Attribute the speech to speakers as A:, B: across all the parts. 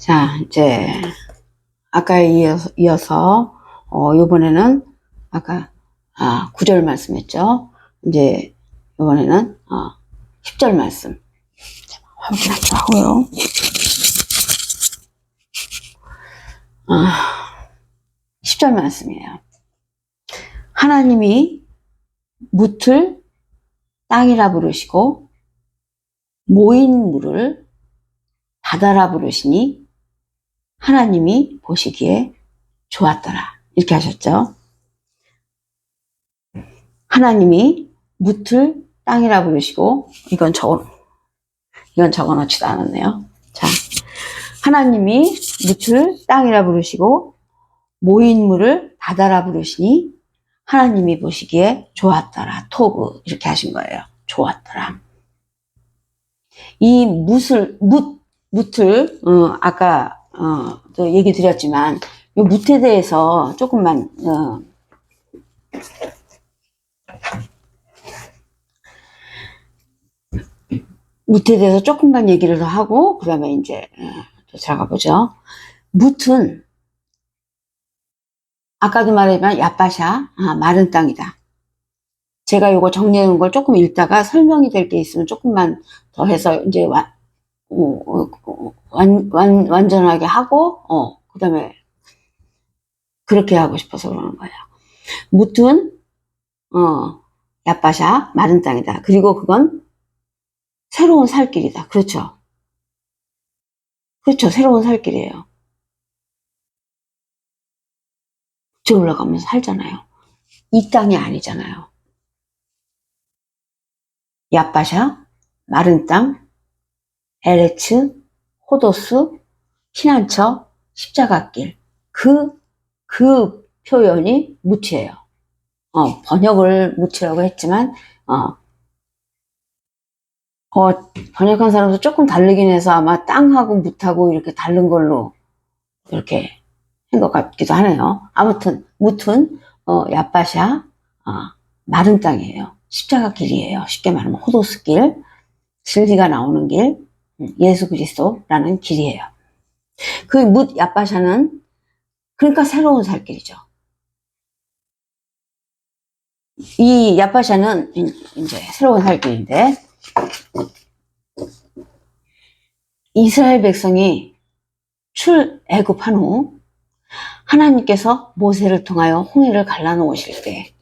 A: 자, 이제 아까에 이어서 요번에는 아까 9절 말씀했죠. 이제 요번에는 10절 말씀 확인하기로 하고요. 10절 말씀이에요. 하나님이 묻을 땅이라 부르시고 모인 물을 바다라 부르시니 하나님이 보시기에 좋았더라. 이렇게 하셨죠. 하나님이 묻을 땅이라 부르시고, 이건 적어 놓지도 않았네요. 자, 하나님이 묻을 땅이라 부르시고 모인 물을 바다라 부르시니 하나님이 보시기에 좋았더라. 토브 이렇게 하신 거예요. 좋았더라. 이 묻을 아까 또 얘기 드렸지만 이 묻에 대해서 조금만 묻에 대해서 조금만 얘기를 더 하고 그 다음에 이제 또 들어가 보죠. 묻은 아까도 말했지만 얏바샤 마른 땅이다. 제가 이거 정리해 놓은 걸 조금 읽다가 설명이 될 게 있으면 조금만 더 해서 이제 완전하게 하고 그 다음에 그렇게 하고 싶어서 그러는 거예요. 묻은 얏바샤 마른 땅이다. 그리고 그건 새로운 살길이다. 그렇죠. 그렇죠. 새로운 살길이에요. 저 올라가면서 살잖아요. 이 땅이 아니잖아요. 얏바샤, 마른 땅, 에레츠, 호도스, 피난처, 십자가길. 그 표현이 묻이에요. 번역을 묻이라고 했지만, 번역한 사람도 조금 다르긴 해서 아마 땅하고 묻하고 이렇게 다른 걸로 이렇게 한 것 같기도 하네요. 아무튼 묻은 얏바샤 마른 땅이에요. 십자가 길이에요. 쉽게 말하면 호도스 길, 진리가 나오는 길, 예수 그리스도라는 길이에요. 그 묻 얏바샤는 그러니까 새로운 살길이죠. 이 얏바샤는 이제 새로운 살길인데 이스라엘 백성이 출애굽한 후 하나님께서 모세를 통하여 홍해를 갈라놓으실 때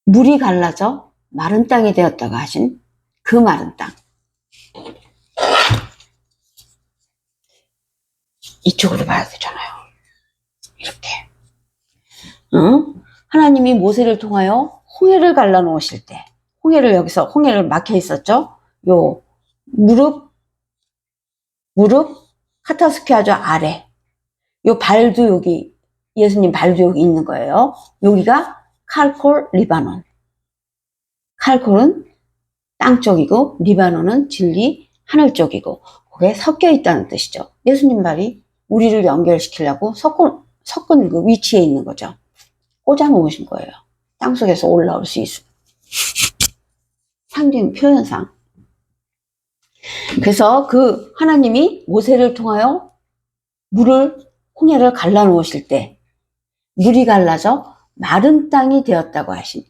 A: 물이 갈라져 마른 땅이 되었다고 하신 그 마른 땅, 이쪽으로 봐야 되잖아요. 이렇게 하나님이 모세를 통하여 홍해를 갈라놓으실 때, 홍해를 여기서 홍해를 막혀 있었죠. 요 무릎 카타스피아조 아래, 요 발도 여기 예수님 발도 여기 있는 거예요. 여기가 칼콜 리바논. 칼콜은 땅 쪽이고 리바논은 진리 하늘 쪽이고 그게 섞여 있다는 뜻이죠. 예수님 발이 우리를 연결시키려고 섞은 그 위치에 있는 거죠. 꽂아 놓으신 거예요. 땅 속에서 올라올 수 있어. 상징 표현상. 그래서 그 하나님이 모세를 통하여 홍해를 갈라놓으실 때 물이 갈라져 마른 땅이 되었다고 하신,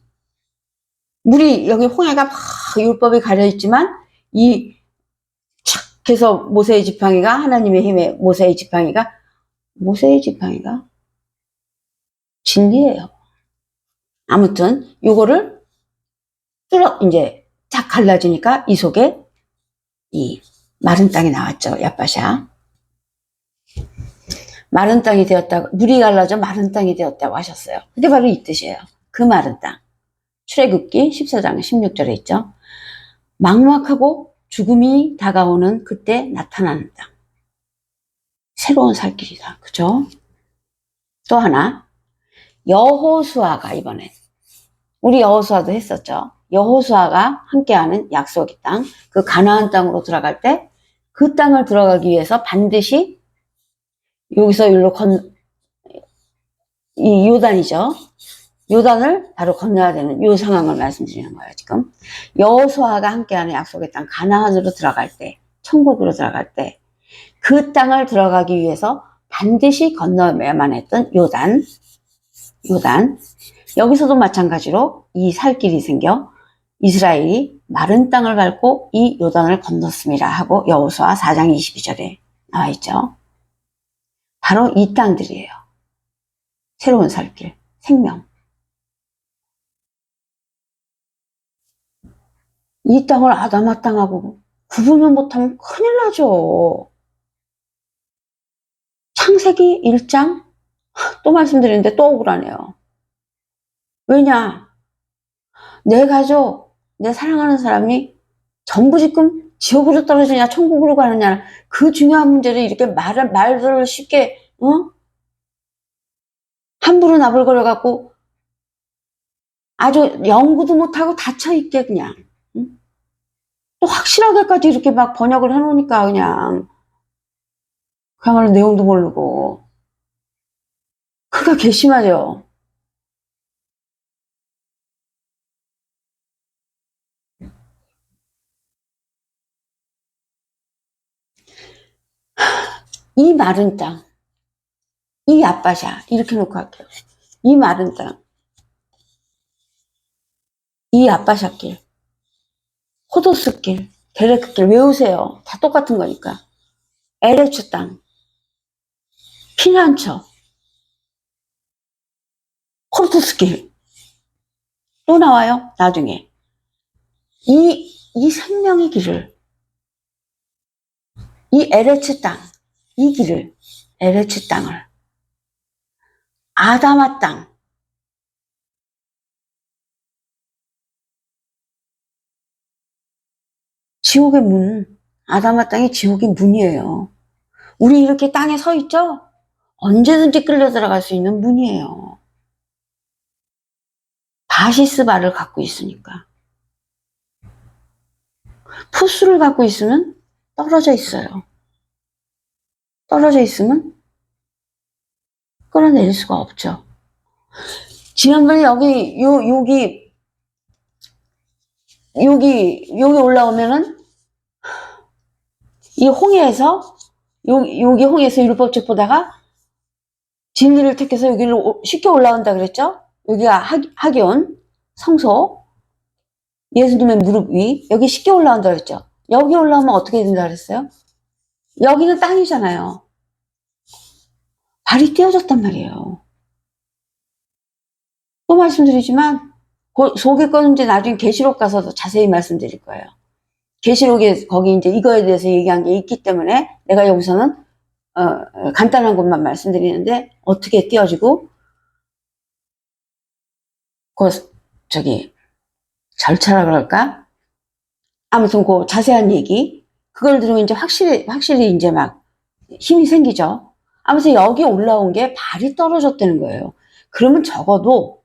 A: 물이 여기 홍해가 막 율법이 가려있지만 착 해서 모세의 지팡이가 하나님의 힘에 모세의 지팡이가 진리예요. 아무튼 요거를 이제 쫙 갈라지니까 이 속에 이 마른 땅이 나왔죠. 얏바샤. 마른 땅이 되었다고, 물이 갈라져 마른 땅이 되었다고 하셨어요. 그게 바로 이 뜻이에요. 그 마른 땅. 출애굽기 14장 16절에 있죠. 막막하고 죽음이 다가오는 그때 나타나는 땅. 새로운 살길이다. 그죠? 또 하나, 여호수아가 이번에, 우리 여호수아도 했었죠. 여호수아가 함께하는 약속의 땅, 그 가나안 땅으로 들어갈 때 그 땅을 들어가기 위해서 반드시 여기서 이 요단이죠. 요단을 바로 건너야 되는 요 상황을 말씀드리는 거예요. 지금 여호수아가 함께하는 약속의 땅 가나안으로 들어갈 때 천국으로 들어갈 때 그 땅을 들어가기 위해서 반드시 건너야만 했던 요단. 여기서도 마찬가지로 이 살길이 생겨 이스라엘이 마른 땅을 밟고 이 요단을 건넜습니다 하고 여호수아 4장 22절에 나와 있죠. 바로 이 땅들이에요. 새로운 살길, 생명. 이 땅을 아담아 땅하고 구분을 못하면 큰일 나죠. 창세기 1장 또 말씀드리는데 또 억울하네요. 왜냐? 내 가족, 내 사랑하는 사람이 전부 지금 지옥으로 떨어지냐 천국으로 가느냐 그 중요한 문제를 이렇게 말들을 쉽게 함부로 나불거려 갖고 아주 연구도 못하고 닫혀있게 그냥 또 확실하게까지 이렇게 막 번역을 해놓으니까 그냥 그야말로 내용도 모르고 그가 괘씸하죠. 이 마른 땅, 이 아빠샤 이렇게 놓고 할게요. 이 마른 땅, 이 아빠샤길, 호도스길, 데레크길 외우세요. 다 똑같은 거니까. 에레츠 땅, 피난처, 코르투스길 또 나와요. 나중에 이 생명의 길을 이 에레츠 땅, 이 길을 에레츠 땅을 아다마 땅 지옥의 문 아다마 땅이 지옥의 문이에요. 우리 이렇게 땅에 서 있죠? 언제든지 끌려 들어갈 수 있는 문이에요. 바시스바를 갖고 있으니까. 푸스를 갖고 있으면 떨어져 있어요. 떨어져 있으면 끌어내릴 수가 없죠. 지난번에 여기 올라오면은 이 홍해에서 여기 홍해에서 율법책 보다가 진리를 택해서 여기로 쉽게 올라온다 그랬죠? 여기가 하기온 성소 예수님의 무릎 위 여기 쉽게 올라온다 그랬죠? 여기 올라오면 어떻게 된다 그랬어요? 여기는 땅이잖아요. 발이 떼어졌단 말이에요. 또 말씀드리지만 속에 거는 이제 나중에 계시록 가서 자세히 말씀드릴 거예요. 계시록에 거기 이제 이거에 대해서 얘기한 게 있기 때문에 내가 여기서는 간단한 것만 말씀드리는데 어떻게 띄어지고 절차라 그럴까? 아무튼 그 자세한 얘기 그걸 들으면 이제 확실히 이제 막 힘이 생기죠. 아무튼 여기 올라온 게 발이 떨어졌다는 거예요. 그러면 적어도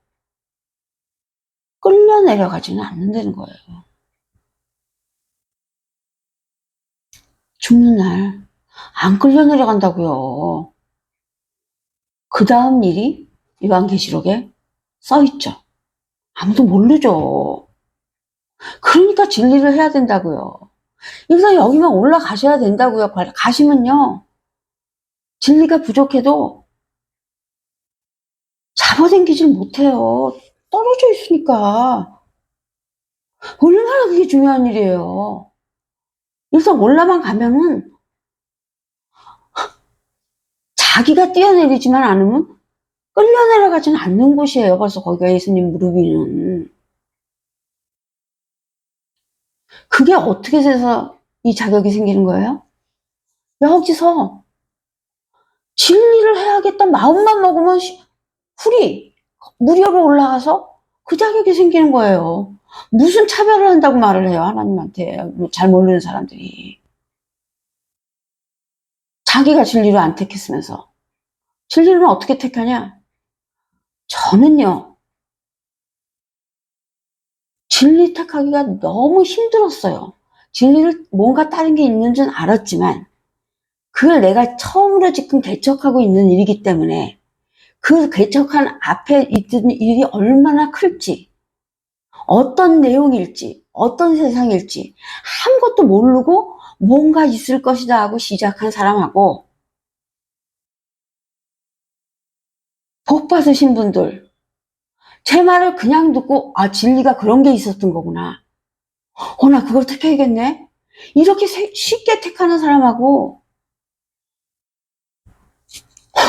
A: 끌려 내려가지는 않는다는 거예요. 죽는 날 안 끌려 내려간다고요. 그 다음 일이 요한계시록에 써있죠. 아무도 모르죠. 그러니까 진리를 해야 된다고요. 일단 여기만 올라가셔야 된다고요. 가시면요. 진리가 부족해도 잡아당기질 못해요. 떨어져 있으니까. 얼마나 그게 중요한 일이에요. 일단 올라만 가면은 자기가 뛰어내리지만 않으면 끌려 내려가지는 않는 곳이에요. 벌써 거기가 예수님 무릎 위는. 그게 어떻게 돼서 이 자격이 생기는 거예요? 여기서 진리를 해야겠다 마음만 먹으면 무료로 올라가서 그 자격이 생기는 거예요. 무슨 차별을 한다고 말을 해요, 하나님한테. 잘 모르는 사람들이. 자기가 진리를 안 택했으면서. 진리를 어떻게 택하냐? 저는요, 진리 택하기가 너무 힘들었어요. 진리를 뭔가 다른 게 있는 줄 알았지만, 그걸 내가 처음으로 지금 개척하고 있는 일이기 때문에, 그 개척한 앞에 있던 일이 얼마나 클지, 어떤 내용일지, 어떤 세상일지, 아무것도 모르고 뭔가 있을 것이다 하고 시작한 사람하고 복 받으신 분들, 제 말을 그냥 듣고 진리가 그런 게 있었던 거구나. 나 그걸 택해야겠네. 이렇게 쉽게 택하는 사람하고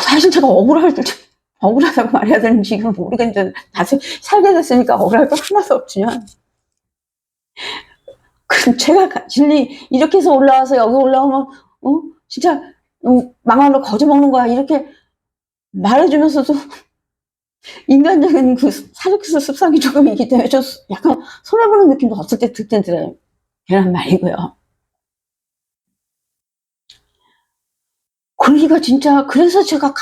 A: 사실 제가 억울하다고 말해야 되는지 이건 모르겠는데 다시 살게 됐으니까 억울할 거 하나도 없지만 그럼 제가 진리 이렇게 해서 올라와서 여기 올라오면 진짜 망할로 거저 먹는 거야 이렇게 말해주면서도 인간적인 그 사족수 습성이 조금 있기 때문에 좀 약간 손해보는 느낌도 없을 때 들 땐 들어요. 괜한 말이고요. 그러니까 진짜 그래서 제가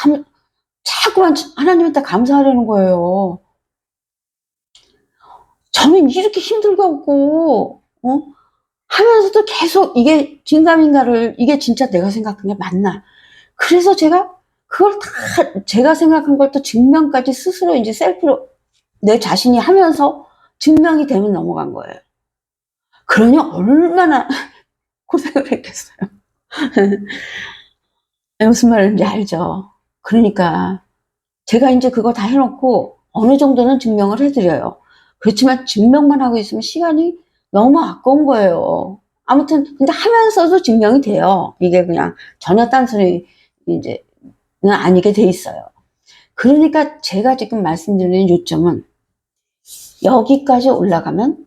A: 자꾸만 하나님한테 감사하려는 거예요. 저는 이렇게 힘들게 하고 하면서도 계속 이게 진감인가를 이게 진짜 내가 생각한 게 맞나. 그래서 제가 그걸 다 제가 생각한 걸 또 증명까지 스스로 이제 셀프로 내 자신이 하면서 증명이 되면 넘어간 거예요. 그러니 얼마나 고생을 했겠어요. 무슨 말인지 알죠? 그러니까 제가 이제 그거 다 해놓고 어느 정도는 증명을 해드려요. 그렇지만 증명만 하고 있으면 시간이 너무 아까운 거예요. 아무튼 근데 하면서도 증명이 돼요. 이게 그냥 전혀 딴소리 이제는 아니게 돼 있어요. 그러니까 제가 지금 말씀드리는 요점은 여기까지 올라가면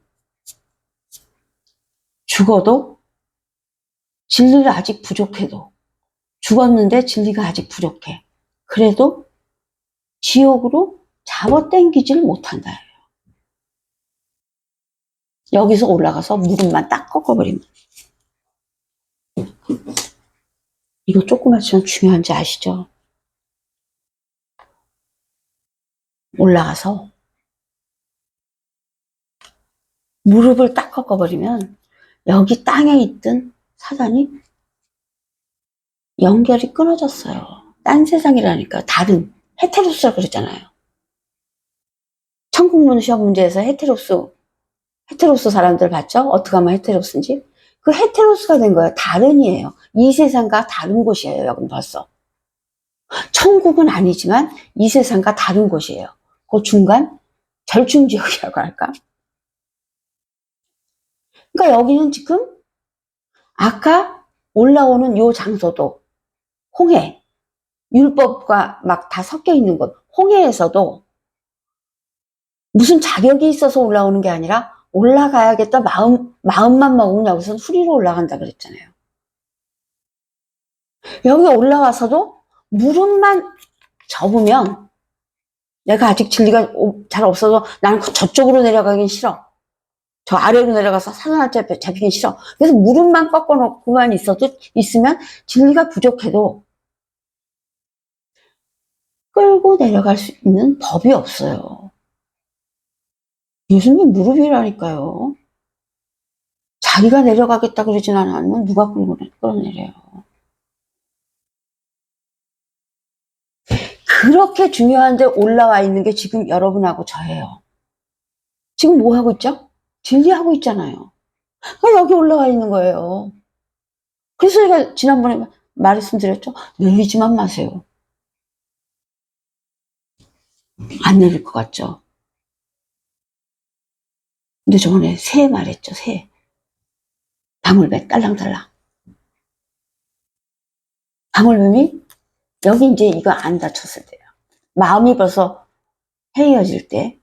A: 죽어도 진리를 아직 부족해도 죽었는데 진리가 아직 부족해. 그래도 지옥으로 잡아당기지를 못한다. 여기서 올라가서 무릎만 딱 꺾어버리면. 이거 조그맣지만 중요한지 아시죠? 올라가서 무릎을 딱 꺾어버리면 여기 땅에 있던 사단이 연결이 끊어졌어요. 딴 세상이라니까. 다른 헤테로스라고 그랬잖아요. 천국문 시험 문제에서 헤테로스 사람들 봤죠? 어떻게 하면 헤테로스인지. 그 헤테로스가 된 거예요. 다른이에요. 이 세상과 다른 곳이에요. 여긴 벌써. 천국은 아니지만 이 세상과 다른 곳이에요. 그 중간 절충지역이라고 할까? 그러니까 여기는 지금 아까 올라오는 요 장소도 홍해, 율법과 막 다 섞여 있는 곳, 홍해에서도 무슨 자격이 있어서 올라오는 게 아니라 올라가야겠다 마음만 먹으면 여기서는 후리로 올라간다 그랬잖아요. 여기 올라와서도 무릎만 접으면 내가 아직 진리가 잘 없어서 나는 저쪽으로 내려가긴 싫어. 저 아래로 내려가서 사단한테 잡히긴 싫어. 그래서 무릎만 꺾어놓고만 있으면 진리가 부족해도 끌고 내려갈 수 있는 법이 없어요. 예수님 무릎이라니까요. 자기가 내려가겠다 그러진 않으면 누가 끌어내려요. 그렇게 중요한데 올라와 있는 게 지금 여러분하고 저예요. 지금 뭐 하고 있죠? 진리하고 있잖아요. 여기 올라와 있는 거예요. 그래서 제가 지난번에 말씀드렸죠? 내리지만 마세요. 안 내릴 것 같죠? 근데 저번에 새 말했죠, 새. 방울뱀, 딸랑딸랑. 방울뱀이 여기 이제 이거 안 다쳤을 때요. 마음이 벌써 헤어질 때,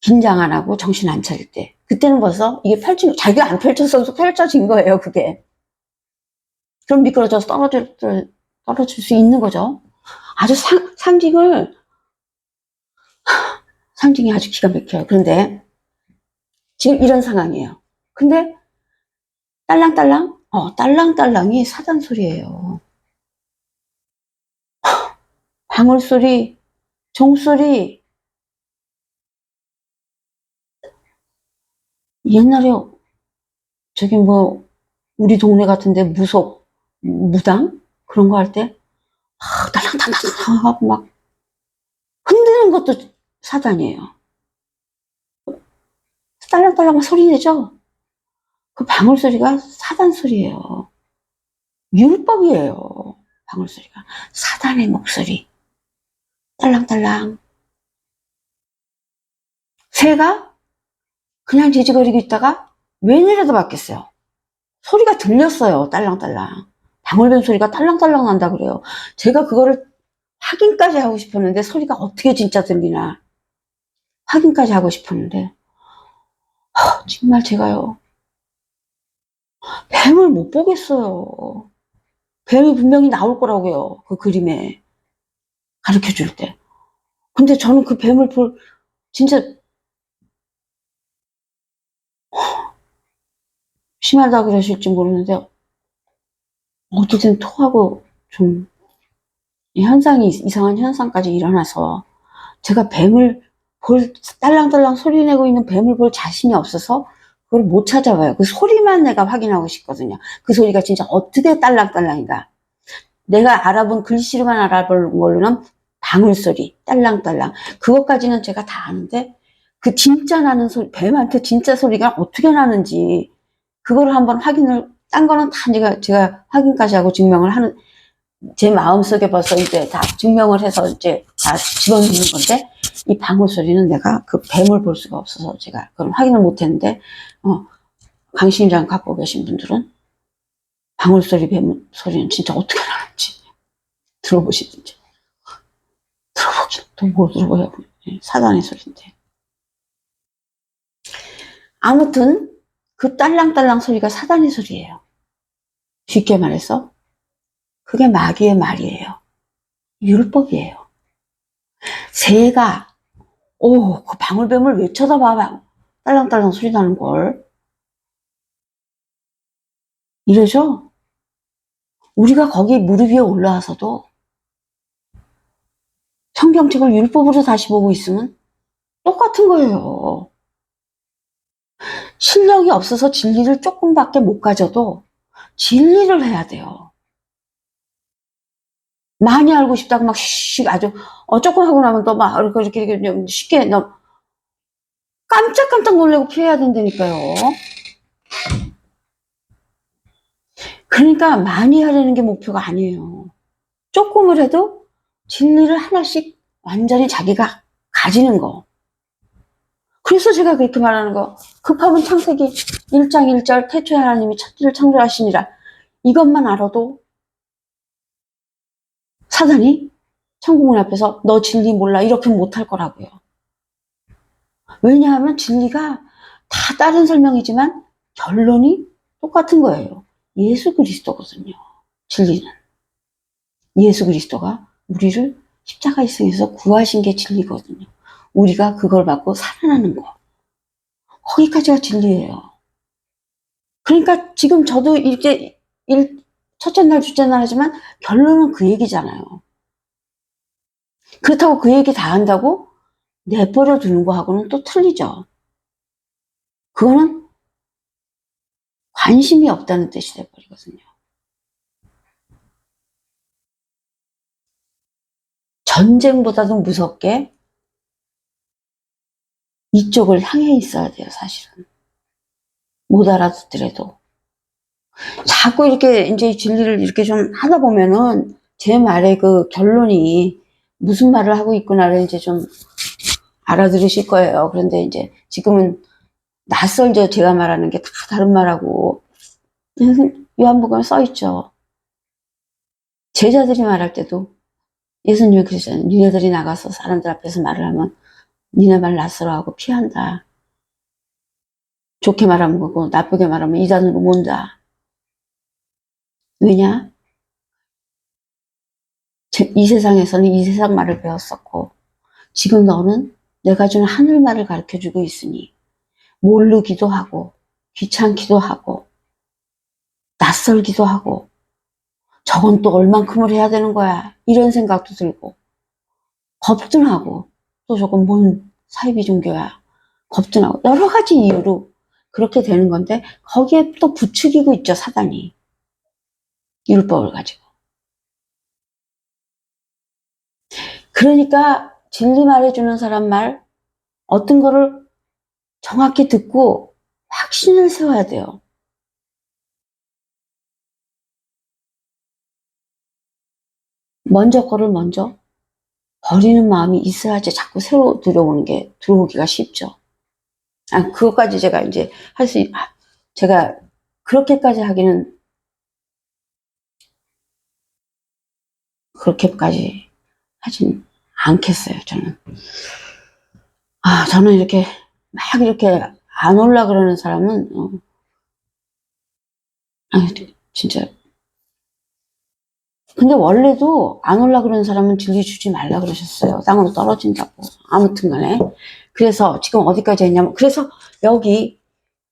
A: 긴장 안 하고 정신 안 차릴 때. 그때는 벌써 이게 자기가 안 펼쳤어도 펼쳐진 거예요, 그게. 그럼 미끄러져서 떨어질 수 있는 거죠. 아주 상징이 아주 기가 막혀요. 그런데 지금 이런 상황이에요. 근데 딸랑딸랑? 딸랑딸랑이 사단 소리예요. 방울 소리, 종소리. 옛날에 저기 뭐 우리 동네 같은데 무당 그런 거 할 때 딸랑딸랑 하고 막 흔드는 것도 사단이에요. 딸랑딸랑 소리 내죠. 그 방울 소리가 사단 소리예요. 율법이에요. 방울 소리가. 사단의 목소리. 딸랑딸랑. 새가 그냥 지지거리고 있다가 웬일에도 바뀌었어요. 소리가 들렸어요. 딸랑딸랑. 방울뱀 소리가 딸랑딸랑 난다 그래요. 제가 그거를 확인까지 하고 싶었는데 소리가 어떻게 진짜 들리나 확인까지 하고 싶었는데 정말 제가요. 뱀을 못 보겠어요. 뱀이 분명히 나올 거라고요. 그 그림에 가르쳐 줄 때. 근데 저는 그 뱀을 진짜 심하다 그러실지 모르는데 어떨 땐 토하고 좀 이상한 현상까지 일어나서 제가 딸랑딸랑 소리 내고 있는 뱀을 볼 자신이 없어서 그걸 못 찾아봐요. 그 소리만 내가 확인하고 싶거든요. 그 소리가 진짜 어떻게 딸랑딸랑인가. 내가 알아본 글씨로만 알아본 걸로는 방울소리, 딸랑딸랑. 그것까지는 제가 다 아는데 그 진짜 나는 소리, 뱀한테 진짜 소리가 어떻게 나는지 그거를 한번 딴 거는 다 제가 확인까지 하고 증명을 하는, 제 마음속에 벌써 이제 다 증명을 해서 이제 다 집어넣는 건데, 이 방울 소리는 내가 그 뱀을 볼 수가 없어서 제가 그걸 확인을 못 했는데, 강심장 갖고 계신 분들은 방울 소리, 뱀 소리는 진짜 어떻게 나는지 들어보시든지. 또 뭐 들어봐요. 사단의 소리인데. 아무튼, 그 딸랑딸랑 소리가 사단의 소리예요. 쉽게 말해서, 그게 마귀의 말이에요. 율법이에요. 새가 그 방울뱀을 왜 쳐다봐? 딸랑딸랑 소리 나는 걸. 이러죠? 우리가 거기 무릎 위에 올라와서도 성경책을 율법으로 다시 보고 있으면 똑같은 거예요. 실력이 없어서 진리를 조금밖에 못 가져도 진리를 해야 돼요. 많이 알고 싶다고 막 아주 조금 하고 나면 또 막 이렇게 쉽게 깜짝깜짝 놀라고 피해야 된다니까요. 그러니까 많이 하려는 게 목표가 아니에요. 조금을 해도 진리를 하나씩 완전히 자기가 가지는 거. 그래서 제가 그렇게 말하는 거. 급하면 창세기 1장 1절 태초에 하나님이 천지를 창조하시니라. 이것만 알아도 사단이 천국문 앞에서 너 진리 몰라 이렇게 못할 거라고요. 왜냐하면 진리가 다 다른 설명이지만 결론이 똑같은 거예요. 예수 그리스도거든요. 진리는. 예수 그리스도가 우리를 십자가에 승해서 구하신 게 진리거든요. 우리가 그걸 받고 살아나는 거. 거기까지가 진리예요. 그러니까 지금 저도 이렇게 첫째 날, 둘째 날 하지만 결론은 그 얘기잖아요. 그렇다고 그 얘기 다 한다고 내버려 두는 거하고는 또 틀리죠. 그거는 관심이 없다는 뜻이 돼버리거든요. 전쟁보다도 무섭게 이쪽을 향해 있어야 돼요, 사실은. 못 알아듣더라도. 자꾸 이렇게 이제 진리를 이렇게 좀 하다 보면은 제 말의 그 결론이 무슨 말을 하고 있구나를 이제 좀 알아들으실 거예요. 그런데 이제 지금은 낯설죠. 제가 말하는 게 다 다른 말하고. 요한복음에 써있죠. 제자들이 말할 때도 예수님이 그러잖아요. 니네들이 나가서 사람들 앞에서 말을 하면 니네 말 낯설어하고 피한다. 좋게 말하면 그거, 나쁘게 말하면 이단으로 몬다. 왜냐? 이 세상에서는 이 세상 말을 배웠었고 지금 너는 내가 주는 하늘 말을 가르쳐주고 있으니 모르기도 하고 귀찮기도 하고 낯설기도 하고 저건 또 얼만큼을 해야 되는 거야 이런 생각도 들고 겁증하고 또 저건 뭔 사이비 종교야 겁증하고 여러 가지 이유로 그렇게 되는 건데 거기에 또 부추기고 있죠 사단이 율법을 가지고. 그러니까 진리 말해주는 사람 말 어떤 거를 정확히 듣고 확신을 세워야 돼요. 먼저 거를 먼저 버리는 마음이 있어야지 자꾸 새로 들어오기가 쉽죠. 그것까지 제가 이제 제가 그렇게까지 하기는, 그렇게까지 하진 않겠어요, 저는. 저는 이렇게 막 이렇게 안 올라 그러는 사람은, 진짜. 근데 원래도 안 올라 그러는 사람은 진리 주지 말라 그러셨어요. 땅으로 떨어진다고. 아무튼 간에. 그래서 지금 어디까지 했냐면, 그래서 여기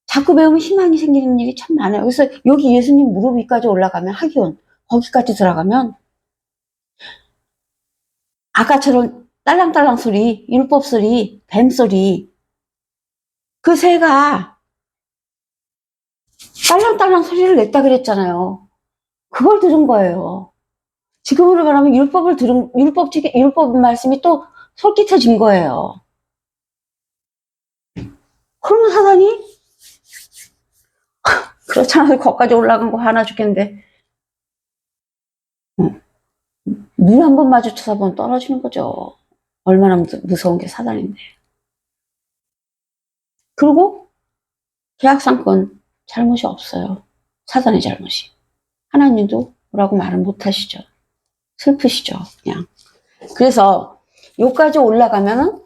A: 자꾸 배우면 희망이 생기는 일이 참 많아요. 그래서 여기 예수님 무릎 위까지 올라가면, 하기원, 거기까지 들어가면, 아까처럼 딸랑딸랑 소리, 율법 소리, 뱀 소리, 그 새가 딸랑딸랑 소리를 냈다 그랬잖아요. 그걸 들은 거예요. 지금으로 말하면 율법 말씀이 또 솔깃해진 거예요. 그러면 사단이, 그렇잖아요. 거기까지 올라간 거 하나 죽겠는데, 물 한 번 마주쳐서 보면 떨어지는 거죠. 얼마나 무서운 게 사단인데. 그리고 계약상권 잘못이 없어요. 사단의 잘못이. 하나님도 뭐라고 말을 못 하시죠. 슬프시죠, 그냥. 그래서 여기까지 올라가면은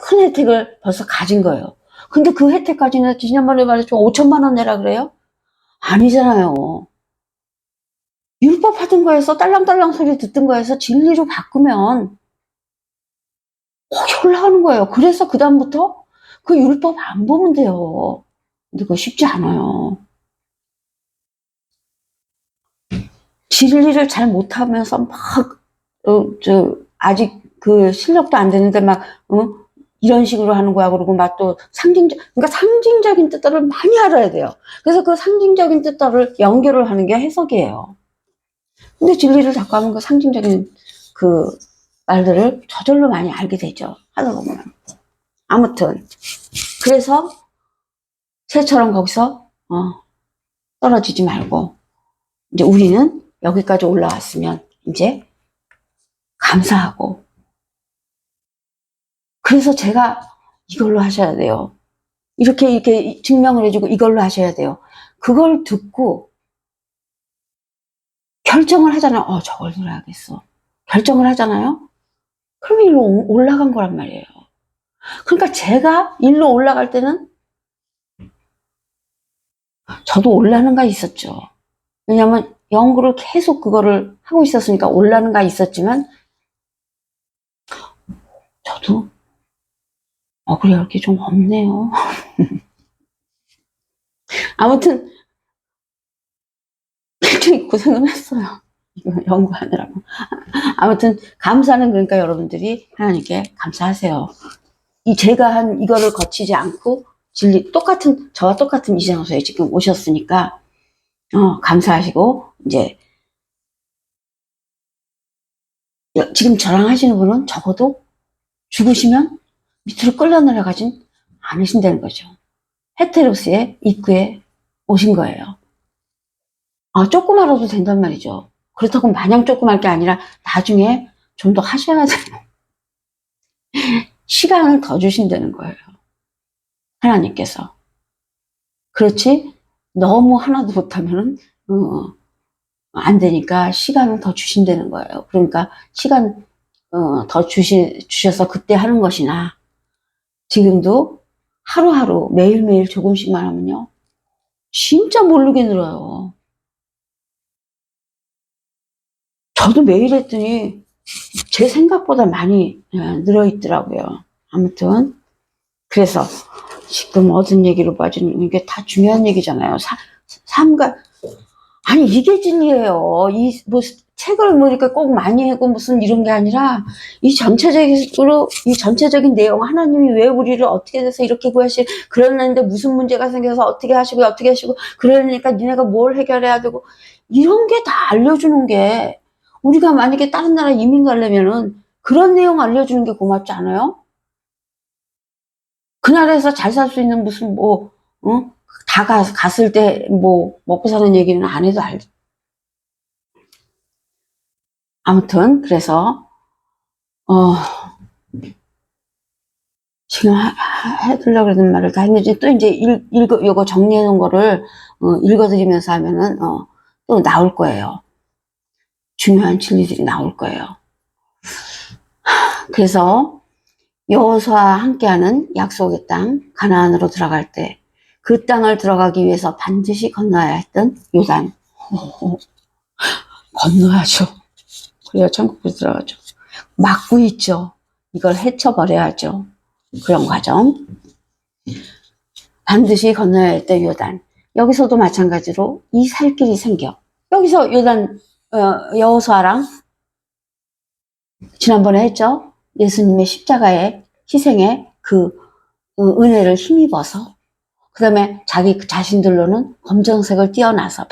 A: 큰 혜택을 벌써 가진 거예요. 근데 그 혜택까지는 지난번에 말했지만 5천만 원 내라 그래요? 아니잖아요. 율법 하던 거에서 딸랑딸랑 소리 듣던 거에서 진리로 바꾸면 거기 올라가는 거예요. 그래서 그 다음부터 그 율법 안 보면 돼요. 근데 그거 쉽지 않아요. 진리를 잘 못하면서 아직 그 실력도 안 되는데 이런 식으로 하는 거야. 그러고 또 그러니까 상징적인 뜻들을 많이 알아야 돼요. 그래서 그 상징적인 뜻들을 연결을 하는 게 해석이에요. 근데 진리를 자꾸 하면 그 상징적인 그 말들을 저절로 많이 알게 되죠. 하다 보면. 아무튼. 그래서 새처럼 거기서, 떨어지지 말고, 이제 우리는 여기까지 올라왔으면, 이제 감사하고. 그래서 제가 이걸로 하셔야 돼요. 이렇게 증명을 해주고 이걸로 하셔야 돼요. 그걸 듣고 결정을 하잖아요. 저걸 들어야겠어. 결정을 하잖아요. 그러면 일로 올라간 거란 말이에요. 그러니까 제가 일로 올라갈 때는 저도 올라는가 있었죠. 왜냐면 연구를 계속 그거를 하고 있었으니까 올라는가 있었지만 저도 억울해 할 게 좀 없네요. 아무튼 굉장히 고생을 했어요. 이거 연구하느라고. 아무튼 감사는, 그러니까 여러분들이 하나님께 감사하세요. 제가 한 이거를 거치지 않고 저와 똑같은 이장소에 지금 오셨으니까 감사하시고, 이제 지금 저랑 하시는 분은 적어도 죽으시면 밑으로 끌려 내려가진 않으신다는 거죠. 헤테로스의 입구에 오신 거예요. 조그마라도 된단 말이죠. 그렇다고 마냥 조그말 게 아니라 나중에 좀 더 하셔야 돼요. 시간을 더 주신다는 거예요. 하나님께서. 그렇지? 너무 하나도 못하면은 안 되니까 시간을 더 주신다는 거예요. 그러니까 시간 더 주셔서 그때 하는 것이나, 지금도 하루하루 매일매일 조금씩만 하면요, 진짜 모르게 늘어요. 저도 매일 했더니 제 생각보다 많이 늘어 있더라고요. 아무튼 그래서 지금 얻은 얘기로 빠지는 게 다 중요한 얘기잖아요. 삶과, 아니 이게 진리예요. 책을 이렇게 꼭 많이 하고 무슨 이런 게 아니라 이 전체적인 내용, 하나님이 왜 우리를 어떻게 해서 이렇게 그랬는데 무슨 문제가 생겨서 어떻게 하시고 그러니까 니네가 뭘 해결해야 되고, 이런 게 다 알려주는 게, 우리가 만약에 다른 나라 이민 가려면은 그런 내용 알려주는 게 고맙지 않아요? 그 나라에서 잘 살 수 있는 무슨 갔을 때 먹고 사는 얘기는 안 해도 아무튼 그래서 지금 해드리려고 그러는 말을 다 했는지 또 이제 요거 정리해 놓은 거를 읽어드리면서 하면은 또 나올 거예요. 중요한 진리들이 나올 거예요. 그래서 여호수아와 함께하는 약속의 땅 가나안으로 들어갈 때 그 땅을 들어가기 위해서 반드시 건너야 했던 요단. 건너야죠. 그래야 천국에 들어가죠. 막고 있죠. 이걸 헤쳐버려야죠. 그런 과정. 반드시 건너야 했던 요단. 여기서도 마찬가지로 이 살 길이 생겨. 여기서 요단 여호수아랑 지난번에 했죠. 예수님의 십자가의 희생에 그 은혜를 힘입어서 그 다음에 자기 자신들로는 검정색을 띄어놔서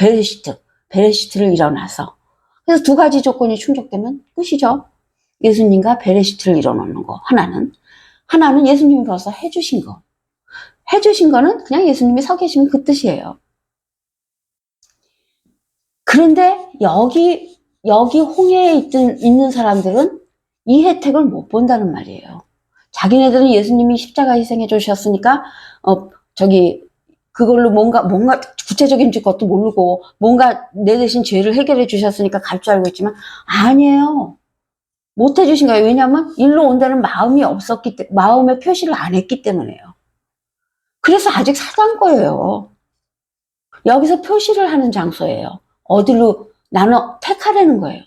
A: 베레시트를 일어나서 그래서 두 가지 조건이 충족되면 끝이죠. 예수님과 베레시트를 일어놓는 거 하나는 예수님이 벌써 해주신 거. 해주신 거는 그냥 예수님이 서 계시면 그 뜻이에요. 그런데 여기 홍해에 있는 사람들은 이 혜택을 못 본다는 말이에요. 자기네들은 예수님이 십자가 희생해 주셨으니까 그걸로 뭔가 구체적인 것도 모르고 뭔가 내 대신 죄를 해결해 주셨으니까 갈 줄 알고 있지만 아니에요. 못 해주신 거예요. 왜냐하면 일로 온다는 마음이 없었기 때문에, 마음의 표시를 안 했기 때문에요. 그래서 아직 사단 거예요. 여기서 표시를 하는 장소예요. 어디로 나눠 택하라는 거예요.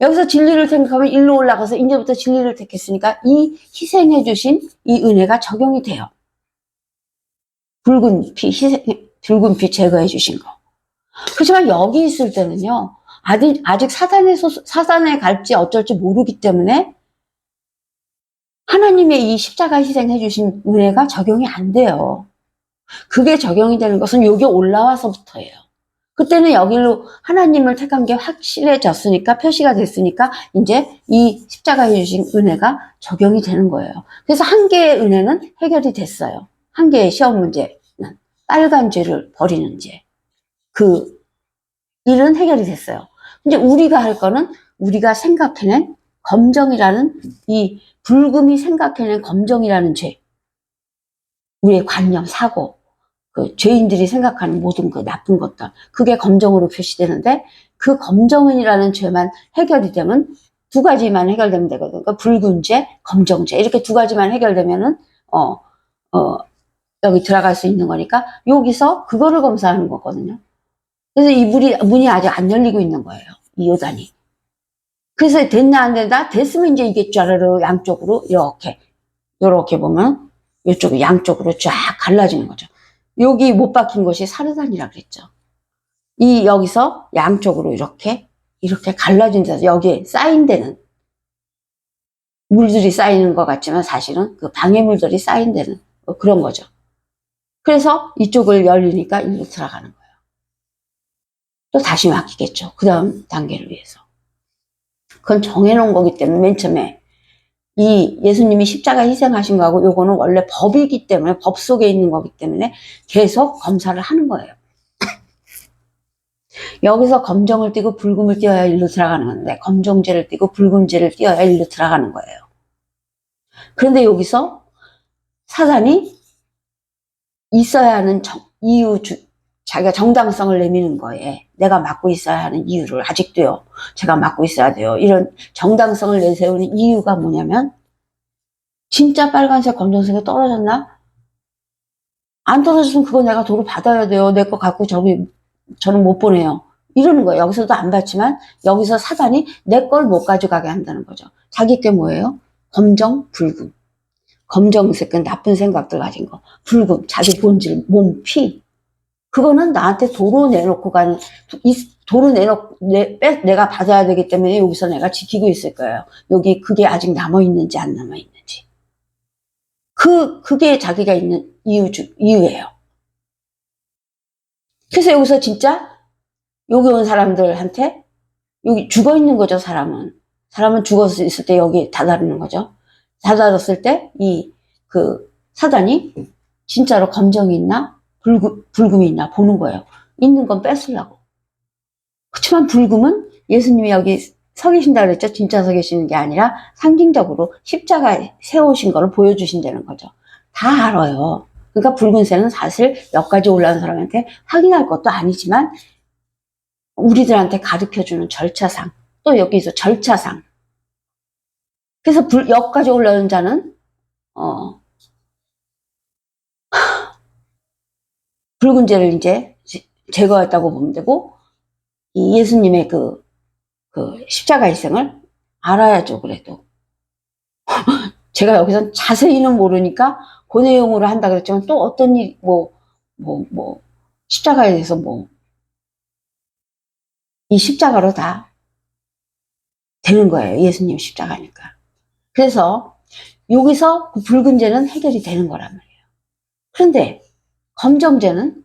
A: 여기서 진리를 생각하면 일로 올라가서 이제부터 진리를 택했으니까 이 희생해 주신 이 은혜가 적용이 돼요. 붉은 피 제거해 주신 거. 그렇지만 여기 있을 때는요. 아직 사단에 갈지 어쩔지 모르기 때문에 하나님의 이 십자가 희생해 주신 은혜가 적용이 안 돼요. 그게 적용이 되는 것은 여기 올라와서부터예요. 그때는 여기로 하나님을 택한 게 확실해졌으니까 표시가 됐으니까 이제 이 십자가에 주신 은혜가 적용이 되는 거예요. 그래서 한 개의 은혜는 해결이 됐어요. 한 개의 시험 문제는 빨간 죄를 버리는 죄. 그 일은 해결이 됐어요. 근데 우리가 할 거는 우리가 생각해낸 검정이라는 이 불금이 생각해낸 검정이라는 죄. 우리의 관념, 사고. 그 죄인들이 생각하는 모든 그 나쁜 것들 그게 검정으로 표시되는데 그 검정은이라는 죄만 해결이 되면 두 가지만 해결되면 되거든요. 그러니까 붉은 죄, 검정죄 이렇게 두 가지만 해결되면은 여기 들어갈 수 있는 거니까 여기서 그거를 검사하는 거거든요. 그래서 이 문이 아직 안 열리고 있는 거예요. 이 요단이. 그래서 됐나 안 된다? 됐으면 이제 이게 쫘르르 양쪽으로 이렇게 보면 이쪽 양쪽으로 쫙 갈라지는 거죠. 여기 못 박힌 것이 사르단이라 그랬죠. 여기서 양쪽으로 이렇게 갈라진 데서 여기에 쌓인 데는 물들이 쌓이는 것 같지만 사실은 그 방해물들이 쌓인 데는 그런 거죠. 그래서 이쪽을 열리니까 일로 들어가는 거예요. 또 다시 막히겠죠. 그 다음 단계를 위해서. 그건 정해놓은 거기 때문에 맨 처음에 이 예수님이 십자가 희생하신 거하고 요거는 원래 법이기 때문에 법 속에 있는 거기 때문에 계속 검사를 하는 거예요. 여기서 검정을 띄고 붉음을 띄어야 일로 들어가는 건데 검정죄를 띄고 붉은죄를 띄어야 일로 들어가는 거예요. 그런데 여기서 사단이 있어야 하는 자기가 정당성을 내미는 거에 내가 맡고 있어야 하는 이유를 아직도요. 제가 맡고 있어야 돼요. 이런 정당성을 내세우는 이유가 뭐냐면 진짜 빨간색 검정색이 떨어졌나? 안 떨어졌으면 그거 내가 도로 받아야 돼요. 내 거 갖고 저는 못 보내요. 이러는 거예요. 여기서도 안 받지만 여기서 사단이 내 걸 못 가져가게 한다는 거죠. 자기 게 뭐예요? 검정, 붉음. 검정색은 나쁜 생각들 가진 거. 붉음, 자기 본질, 몸, 피. 그거는 나한테 도로 내놓고 도로 내가 받아야 되기 때문에 여기서 내가 지키고 있을 거예요. 여기 그게 아직 남아있는지 안 남아있는지. 그게 자기가 있는 이유예요. 그래서 여기서 진짜 여기 온 사람들한테 여기 죽어 있는 거죠, 사람은. 사람은 죽었을 때 여기 다다르는 거죠. 다다랐을 때 사단이 진짜로 검정이 있나? 붉음이 있나? 보는 거예요. 있는 건 뺏으려고. 그렇지만 붉음은 예수님이 여기 서 계신다 그랬죠? 진짜 서 계시는 게 아니라 상징적으로 십자가 세우신 거를 보여주신다는 거죠. 다 알아요. 그러니까 붉은새는 사실 여기까지 올라온 사람한테 확인할 것도 아니지만 우리들한테 가르쳐주는 절차상, 또 여기서 절차상. 그래서 여기까지 올라온 자는 붉은죄를 이제 제거했다고 보면 되고, 이 예수님의 그 십자가 희생을 알아야죠. 그래도 제가 여기서 자세히는 모르니까 그 내용으로 한다 그랬지만 또 어떤 일, 십자가에 대해서 이 십자가로 다 되는 거예요. 예수님 십자가니까. 그래서 여기서 그 붉은 죄는 해결이 되는 거란 말이에요. 그런데 검정죄는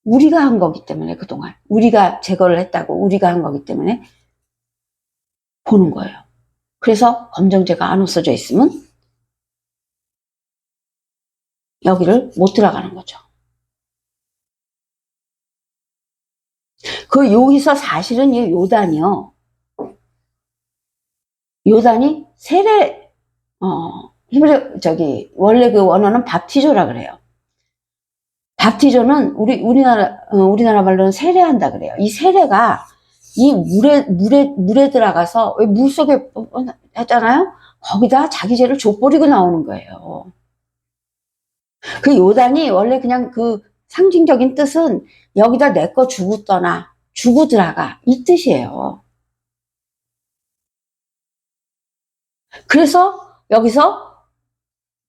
A: 우리가 한 거기 때문에, 그동안 우리가 제거를 했다고 우리가 한 거기 때문에 보는 거예요. 그래서 검정죄가 안 없어져 있으면 여기를 못 들어가는 거죠. 그 여기서 사실은 이 요단이요. 요단이 세례, 원래 그 원어는 밥티조라 그래요. 밥티조는 우리나라 말로는 세례한다 그래요. 이 세례가 이 물에 들어가서 물 속에 했잖아요. 거기다 자기 죄를 족버리고 나오는 거예요. 그 요단이 원래 그냥 그 상징적인 뜻은 여기다 내 거 주고 떠나, 주고 들어가 이 뜻이에요. 그래서 여기서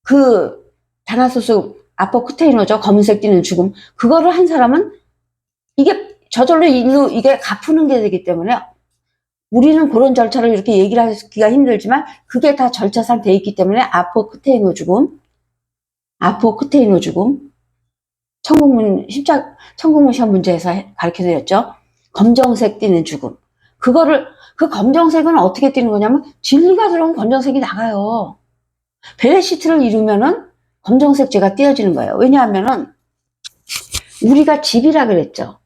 A: 그 다나소스 아포크테이노죠. 검은색 띠는 죽음. 그거를 한 사람은 이게 저절로 이게 갚는 게 되기 때문에 우리는 그런 절차를 이렇게 얘기를 하기가 힘들지만 그게 다 절차상 돼 있기 때문에 아포크테이노 죽음, 천국문 시험 문제에서 가르쳐 드렸죠. 검정색 띠는 죽음. 그 검정색은 어떻게 띠는 거냐면 진리가 들어오면 검정색이 나가요. 베레시트를 이루면은 검정색 죄가 띄어지는 거예요. 왜냐하면은 우리가 집이라 그랬죠.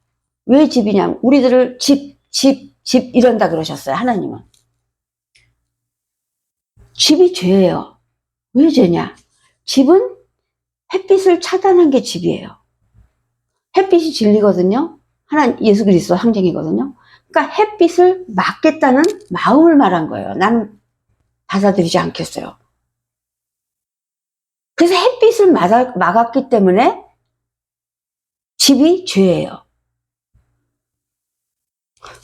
A: 왜 집이냐면 우리들을 집 이런다 그러셨어요. 하나님은. 집이 죄예요. 왜 죄냐? 집은 햇빛을 차단한 게 집이에요. 햇빛이 진리거든요. 예수 그리스도 상징이거든요. 그러니까 햇빛을 막겠다는 마음을 말한 거예요. 나는 받아들이지 않겠어요. 그래서 햇빛을 막았기 때문에 집이 죄예요.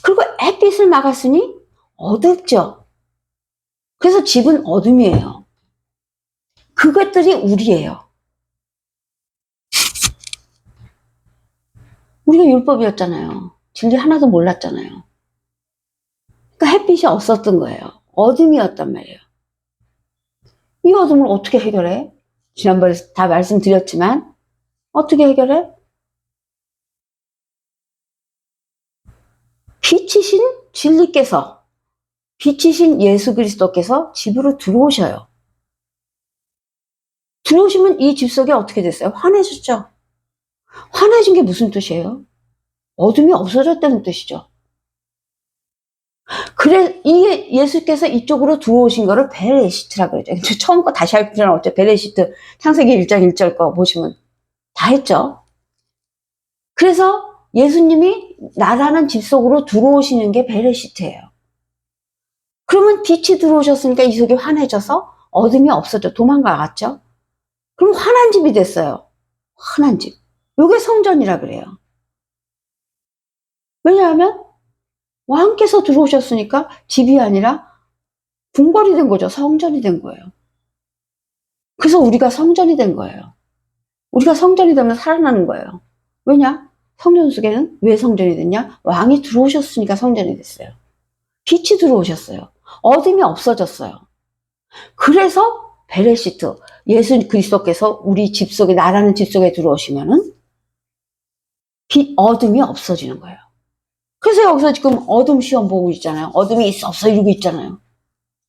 A: 그리고 햇빛을 막았으니 어둡죠. 그래서 집은 어둠이에요. 그것들이 우리예요. 우리가 율법이었잖아요. 진리 하나도 몰랐잖아요. 그러니까 햇빛이 없었던 거예요. 어둠이었단 말이에요. 이 어둠을 어떻게 해결해? 지난번에 다 말씀드렸지만 어떻게 해결해? 빛이신 진리께서, 빛이신 예수 그리스도께서 집으로 들어오셔요. 들어오시면 이 집 속에 어떻게 됐어요? 환해졌죠? 환해진 게 무슨 뜻이에요? 어둠이 없어졌다는 뜻이죠. 그래, 이게 예수께서 이쪽으로 들어오신 거를 베레시트라고 그러죠. 처음 거 다시 할 필요는 없죠. 베레시트, 창세기 1장 1절 거 보시면 다 했죠. 그래서 예수님이 나라는 집 속으로 들어오시는 게 베레시트예요. 그러면 빛이 들어오셨으니까 이 속이 환해져서 어둠이 없어져 도망가갔죠. 그럼 환한 집이 됐어요. 환한 집. 요게 성전이라 그래요. 왜냐하면 왕께서 들어오셨으니까 집이 아니라 궁궐이 된 거죠. 성전이 된 거예요. 그래서 우리가 성전이 된 거예요. 우리가 성전이 되면 살아나는 거예요. 왜냐? 성전 속에는 왜 성전이 됐냐? 왕이 들어오셨으니까 성전이 됐어요. 빛이 들어오셨어요. 어둠이 없어졌어요. 그래서 베레시트, 예수 그리스도께서 우리 집 속에, 나라는 집 속에 들어오시면은 어둠이 없어지는 거예요. 그래서 여기서 지금 어둠 시험 보고 있잖아요. 어둠이 있어 없어 이러고 있잖아요.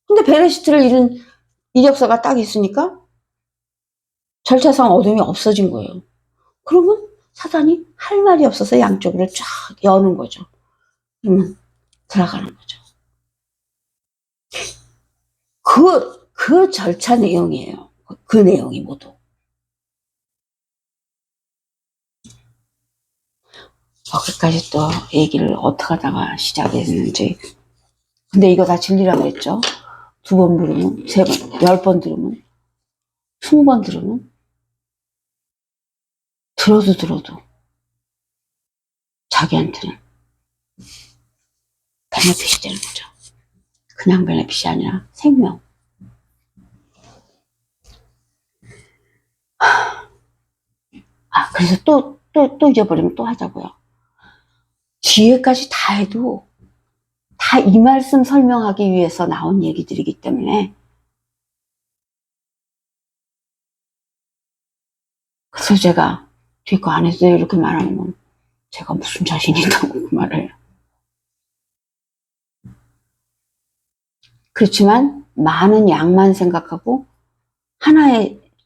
A: 근데 베레시트를 잃은 이력서가 딱 있으니까 절차상 어둠이 없어진 거예요. 그러면 사단이 할 말이 없어서 양쪽으로 쫙 여는 거죠. 그러면 들어가는 거죠. 그 절차 내용이에요. 그 내용이 모두. 거기까지 또 얘기를 어떻게 하다가 시작했는지. 근데 이거 다 진리라고 했죠. 2번 들으면, 3번, 10번 들으면, 20번 들으면, 들어도 자기한테는 베네핏이 되는 거죠. 그냥 베네핏이 아니라 생명. 그래서 또 잊어버리면 또 하자고요. 뒤에까지 다 해도 다 이 말씀 설명하기 위해서 나온 얘기들이기 때문에. 그래서 제가 뒤에 거 안 했어요 이렇게 말하면 제가 무슨 자신이 있다고 그 말을. 그렇지만 많은 양만 생각하고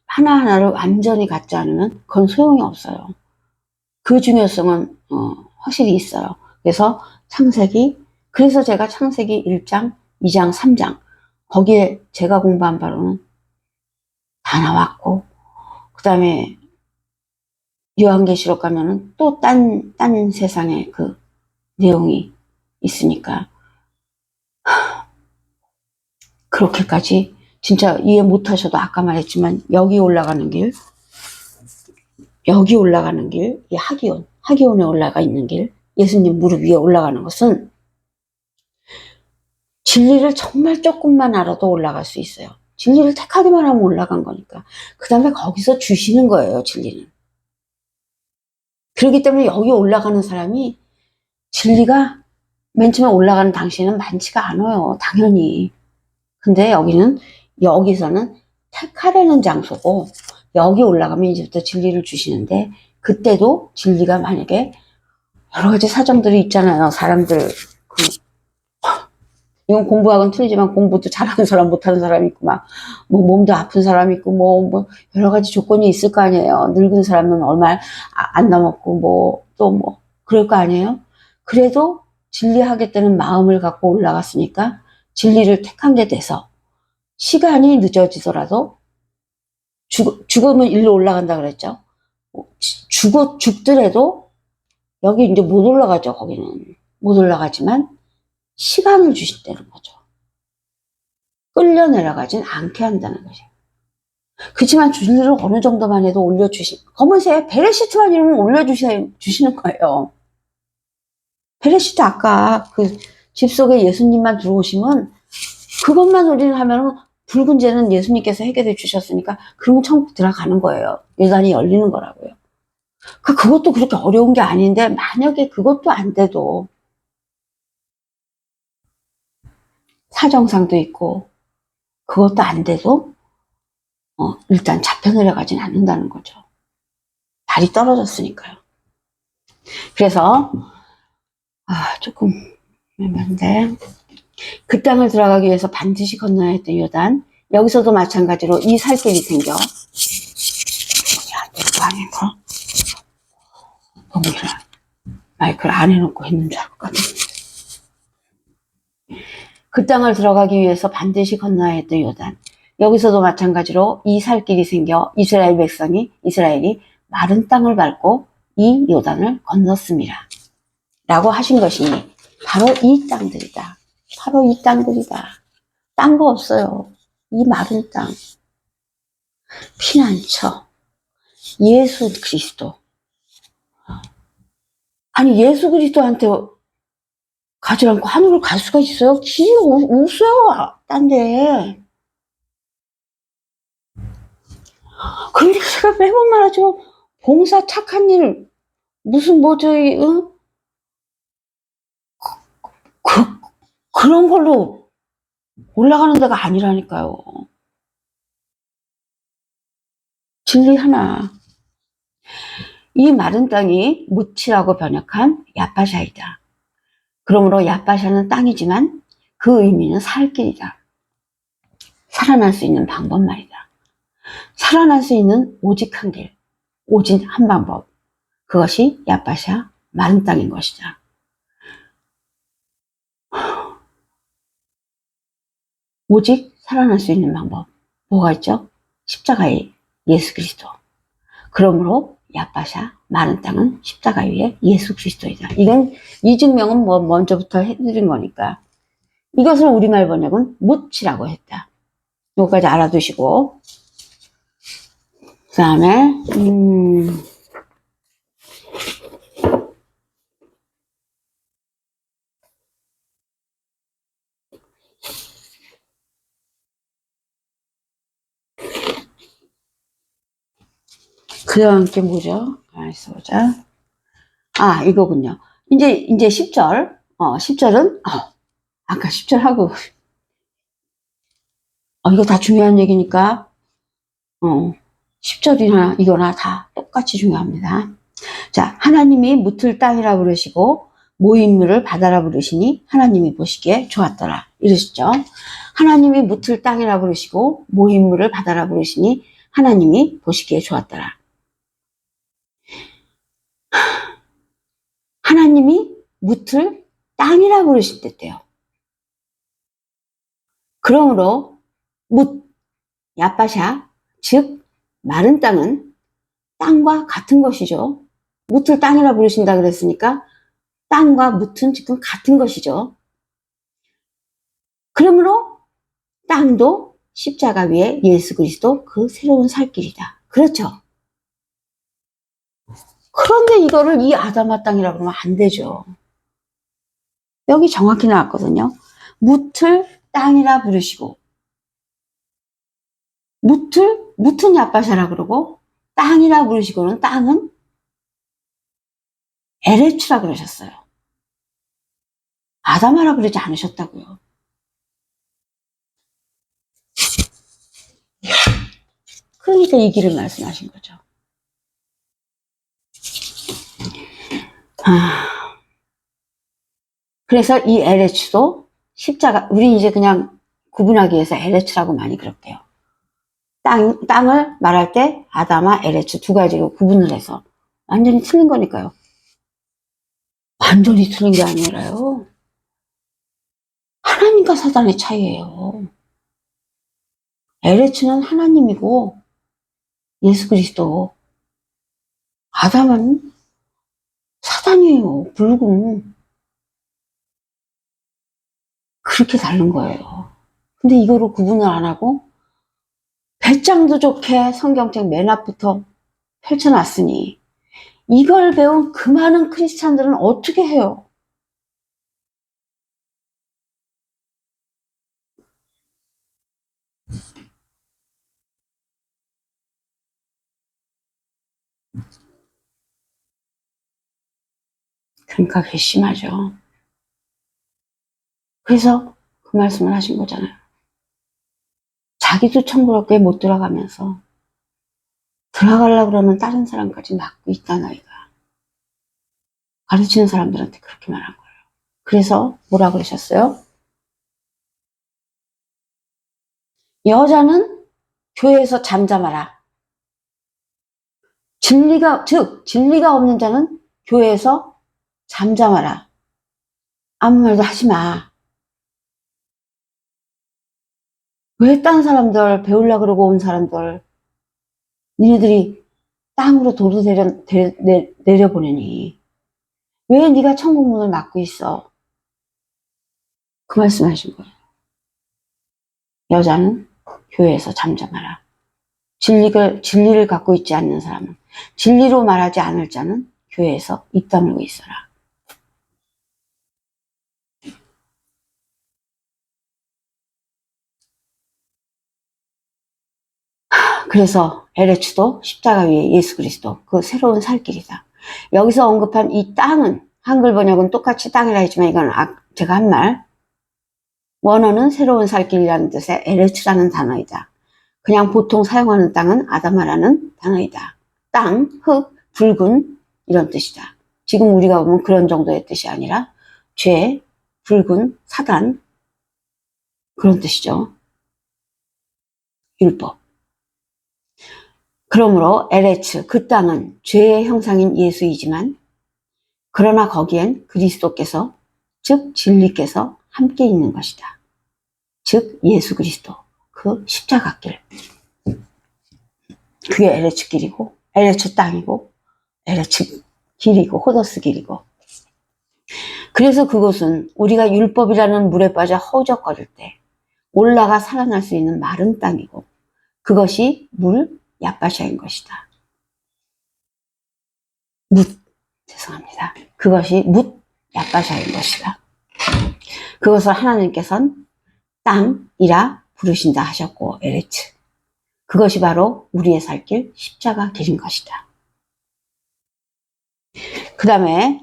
A: 하나하나를 완전히 갖지 않으면 그건 소용이 없어요. 그 중요성은 확실히 있어요. 그래서 그래서 제가 창세기 1장, 2장, 3장 거기에 제가 공부한 바로는 다 나왔고, 그 다음에 요한계시록 가면은 또 딴 세상의 그 내용이 있으니까 그렇게까지 진짜 이해 못하셔도 아까 말했지만 여기 올라가는 길, 이 하기온에 올라가 있는 길, 예수님 무릎 위에 올라가는 것은 진리를 정말 조금만 알아도 올라갈 수 있어요. 진리를 택하기만 하면 올라간 거니까. 그 다음에 거기서 주시는 거예요, 진리는. 그렇기 때문에 여기 올라가는 사람이 진리가 맨 처음에 올라가는 당시에는 많지가 않아요, 당연히. 근데 여기서는 택하려는 장소고, 여기 올라가면 이제부터 진리를 주시는데, 그때도 진리가 만약에 여러 가지 사정들이 있잖아요. 사람들, 이건 공부하고는 틀리지만 공부도 잘하는 사람, 못하는 사람이 있고, 몸도 아픈 사람이 있고, 여러 가지 조건이 있을 거 아니에요. 늙은 사람은 얼마 안 남았고, 그럴 거 아니에요. 그래도 진리하겠다는 마음을 갖고 올라갔으니까, 진리를 택한 게 돼서, 시간이 늦어지더라도, 죽으면 일로 올라간다 그랬죠. 죽더라도, 여기 이제 못 올라가죠, 거기는. 못 올라가지만, 시간을 주신다는 거죠. 끌려 내려가진 않게 한다는 거죠. 그렇지만 진리를 어느 정도만 해도 검은색 베레시트만 이러면 올려주시는 거예요. 베레시트 아까 그 집 속에 예수님만 들어오시면 그것만 우리는 하면은 붉은 죄는 예수님께서 해결해 주셨으니까 그러면 천국 들어가는 거예요. 요단이 열리는 거라고요. 그것도 그렇게 어려운 게 아닌데 만약에 그것도 안 돼도 사정상도 있고 그것도 안 돼도 일단 잡혀 내려가진 않는다는 거죠. 발이 떨어졌으니까요. 그래서 조금 애매한데 그 땅을 들어가기 위해서 반드시 건너야 했던 요단. 여기서도 마찬가지로 이 살길이 생겨. 이거 아닌가? 마이크를 안 해놓고 했는 줄 알고 깜짝 놀랐어요. 그 땅을 들어가기 위해서 반드시 건너야 했던 요단. 여기서도 마찬가지로 이 살길이 생겨 이스라엘이 마른 땅을 밟고 이 요단을 건넜습니다. 라고 하신 것이 바로 이 땅들이다. 바로 이 땅들이다. 딴 거 없어요. 이 마른 땅. 피난처. 예수 그리스도. 아니 예수 그리스도한테 가지 않고 하늘을 갈 수가 있어요? 길이 없어요. 딴데. 그러니까 제가 매번 말하죠. 봉사 착한 일 무슨 그런 걸로 올라가는 데가 아니라니까요. 진리 하나. 이 마른 땅이 무치라고 번역한 야파샤이다. 그러므로 야파샤는 땅이지만 그 의미는 살 길이다. 살아날 수 있는 방법 말이다. 살아날 수 있는 오직 한 길, 오직 한 방법. 그것이 야파샤 마른 땅인 것이다. 오직 살아날 수 있는 방법 뭐가 있죠? 십자가의 예수 그리스도. 그러므로 얏바샤 마른 땅은 십자가 위에 예수 그리스도이다. 이건 이 증명은 뭐 먼저부터 해드린 거니까 이것을 우리말 번역은 묻히라고 했다. 여기까지 알아두시고 그 다음에 그 다음 게 뭐죠? 가만있어 보자. 아, 이거군요. 이제 10절. 10절은, 아까 10절 하고, 이거 다 중요한 얘기니까, 10절이나 이거나 다 똑같이 중요합니다. 자, 하나님이 묻을 땅이라 부르시고, 모임물을 바다라 부르시니, 하나님이 보시기에 좋았더라. 이러시죠. 하나님이 묻을 땅이라 부르시고, 모임물을 바다라 부르시니, 하나님이 보시기에 좋았더라. 하나님이 묻을 땅이라 부르실 때때요. 그러므로 묻, 얏바샤, 즉 마른 땅은 땅과 같은 것이죠. 묻을 땅이라 부르신다 그랬으니까 땅과 묻은 지금 같은 것이죠. 그러므로 땅도 십자가 위에 예수 그리스도 그 새로운 살 길이다. 그렇죠. 그런데 이거를 이 아담아 땅이라 그러면 안 되죠. 여기 정확히 나왔거든요. 묻을 땅이라 부르시고 묻은 얏바샤라 그러고 땅이라 부르시고는 땅은 에레츠라 그러셨어요. 아담아라 그러지 않으셨다고요. 그러니까 이 길을 말씀하신 거죠. 그래서 이 에레츠도 십자가, 우리 이제 그냥 구분하기 위해서 에레츠라고 많이 그럴게요. 땅을 말할 때 아담아, 에레츠 두 가지로 구분을 해서 완전히 틀린 거니까요. 완전히 틀린 게 아니라요. 하나님과 사단의 차이예요. 에레츠는 하나님이고 예수 그리스도, 아담은 사단이에요. 불금. 그렇게 다른 거예요. 근데 이거로 구분을 안 하고 배짱도 좋게 성경책 맨 앞부터 펼쳐놨으니 이걸 배운 그 많은 크리스찬들은 어떻게 해요? 그러니까 괘씸하죠. 그래서 그 말씀을 하신 거잖아요. 자기도 천국에 못 들어가면서 들어가려고 그러는 다른 사람까지 막고 있다 너희가. 가르치는 사람들한테 그렇게 말한 거예요. 그래서 뭐라 그러셨어요? 여자는 교회에서 잠잠하라. 진리가 없는 자는 교회에서 잠잠하라. 아무 말도 하지 마. 왜 딴 사람들, 배우려고 그러고 온 사람들, 니네들이 땅으로 도로 내려보내니? 왜 네가 천국 문을 막고 있어? 그 말씀 하신 거예요. 여자는 교회에서 잠잠하라. 진리를 갖고 있지 않는 사람은, 진리로 말하지 않을 자는 교회에서 입 다물고 있어라. 그래서 에레츠도 십자가 위에 예수 그리스도, 그 새로운 살 길이다. 여기서 언급한 이 땅은, 한글 번역은 똑같이 땅이라 했지만 이건 제가 한 말, 원어는 새로운 살 길이라는 뜻의 에레츠라는 단어이다. 그냥 보통 사용하는 땅은 아담아라는 단어이다. 땅, 흙, 붉은 이런 뜻이다. 지금 우리가 보면 그런 정도의 뜻이 아니라 죄, 붉은, 사단 그런 뜻이죠. 율법. 그러므로 에레츠, 그 땅은 죄의 형상인 예수이지만 그러나 거기엔 그리스도께서, 즉 진리께서 함께 있는 것이다. 즉 예수 그리스도. 그 십자가길. 그게 LH 길이고, LH 땅이고, LH 길이고, 호더스 길이고. 그래서 그것은 우리가 율법이라는 물에 빠져 허우적거릴 때 올라가 살아날 수 있는 마른 땅이고, 그것이 물 야빠샤인 것이다. 죄송합니다. 그것이 뭇 야빠샤인 것이다. 그것을 하나님께서는 땅이라 부르신다 하셨고, LH. 그것이 바로 우리의 살 길 십자가 길인 것이다. 그 다음에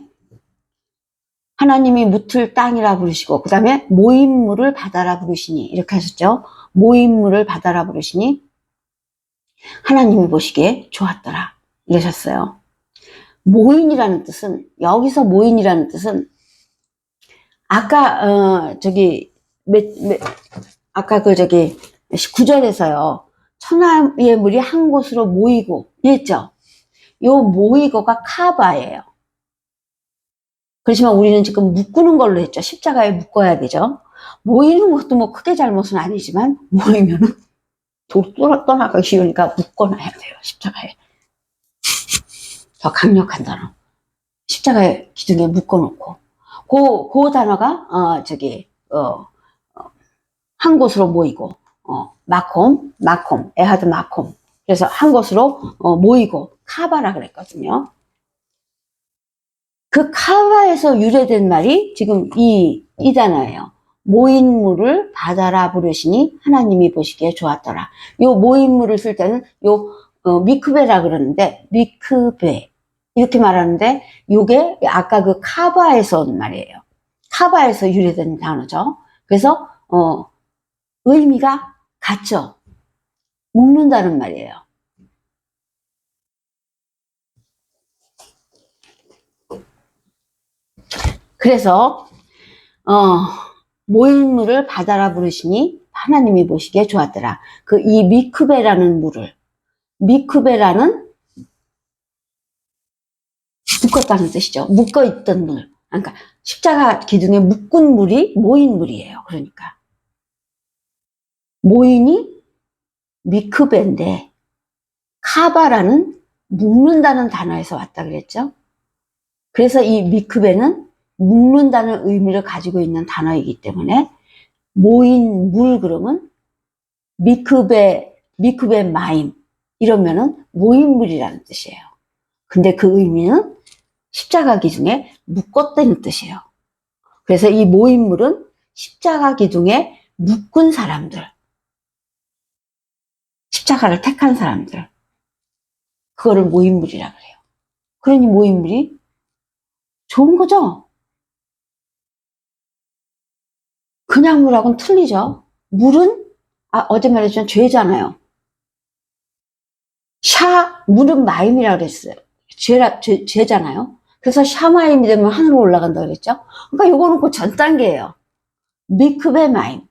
A: 하나님이 묻을 땅이라 부르시고, 그 다음에 모임물을 바다라 부르시니, 이렇게 하셨죠. 모임물을 바다라 부르시니 하나님이 보시기에 좋았더라 이러셨어요. 모인이라는 뜻은, 여기서 모인이라는 뜻은 아까 아까 9절에서요 천하의 물이 한 곳으로 모이고 이랬죠. 요 모이고가 카바예요. 그렇지만 우리는 지금 묶는 걸로 했죠. 십자가에 묶어야 되죠. 모이는 것도 뭐 크게 잘못은 아니지만 모이면은 떠나가기 쉬우니까 묶어놔야 돼요. 십자가에. 더 강력한 단어. 십자가의 기둥에 묶어놓고 그 단어가 한 곳으로 모이고 마콤 에하드 마콤. 그래서 한 곳으로 모이고 카바라 그랬거든요. 그 카바에서 유래된 말이 지금 이 단어예요. 모인물을 바다라 부르시니 하나님이 보시기에 좋았더라. 요 모인물을 쓸 때는 요 미크베라 그러는데, 미크베 이렇게 말하는데, 요게 아까 그 카바에서 온 말이에요. 카바에서 유래된 단어죠. 그래서 의미가 같죠. 묶는다는 말이에요. 그래서 모인물을 바다라 부르시니 하나님이 보시기에 좋았더라. 그 이 미크베라는 물을, 미크베라는 묶었다는 뜻이죠. 묶어있던 물. 그러니까 십자가 기둥에 묶은 물이 모인물이에요. 그러니까 모인이 미크베인데 카바라는 묶는다는 단어에서 왔다 그랬죠. 그래서 이 미크베는 묶는다는 의미를 가지고 있는 단어이기 때문에 모인 물 그러면 미크베 마임 이러면은 모인물이라는 뜻이에요. 근데 그 의미는 십자가 기둥에 묶었다는 뜻이에요. 그래서 이 모인물은 십자가 기둥에 묶은 사람들, 십자가를 택한 사람들, 그거를 모인물이라 그래요. 그러니 모인물이 좋은 거죠. 그냥 물하고는 틀리죠. 물은 어제 말했지만 죄잖아요. 물은 마임이라 그랬어요. 죄잖아요. 그래서 샤마임이 되면 하늘로 올라간다 그랬죠. 그러니까 요거는 그 전 단계예요. 미크베 마임.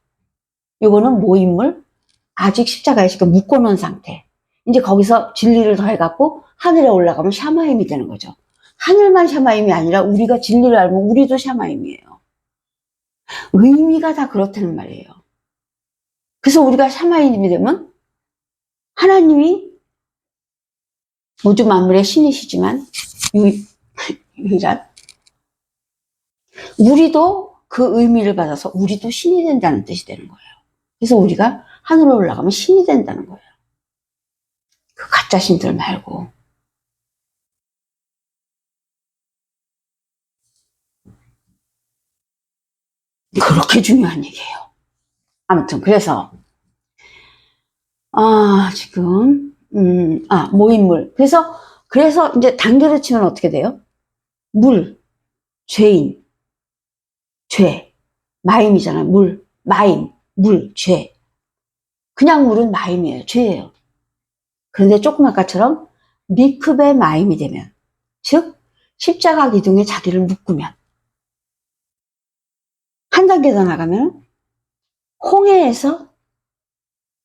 A: 요거는 모임물, 아직 십자가에 지금 묶어놓은 상태. 이제 거기서 진리를 더해갖고 하늘에 올라가면 샤마임이 되는 거죠. 하늘만 샤마임이 아니라 우리가 진리를 알면 우리도 샤마임이에요. 의미가 다 그렇다는 말이에요. 그래서 우리가 샤마임이 되면 하나님이 우주 만물의 신이시지만 유일한 우리도 그 의미를 받아서 우리도 신이 된다는 뜻이 되는 거예요. 그래서 우리가 하늘로 올라가면 신이 된다는 거예요. 그 가짜 신들 말고. 그렇게 중요한 얘기예요. 아무튼 그래서 지금 모인물. 그래서 이제 단계를 치면 어떻게 돼요? 물, 죄인, 죄, 마임이잖아요. 물, 마임, 물, 죄. 그냥 물은 마임이에요. 죄예요. 그런데 조금 아까처럼 미크베 마임이 되면, 즉 십자가 기둥에 자기를 묶으면, 한 단계 더 나가면 홍해에서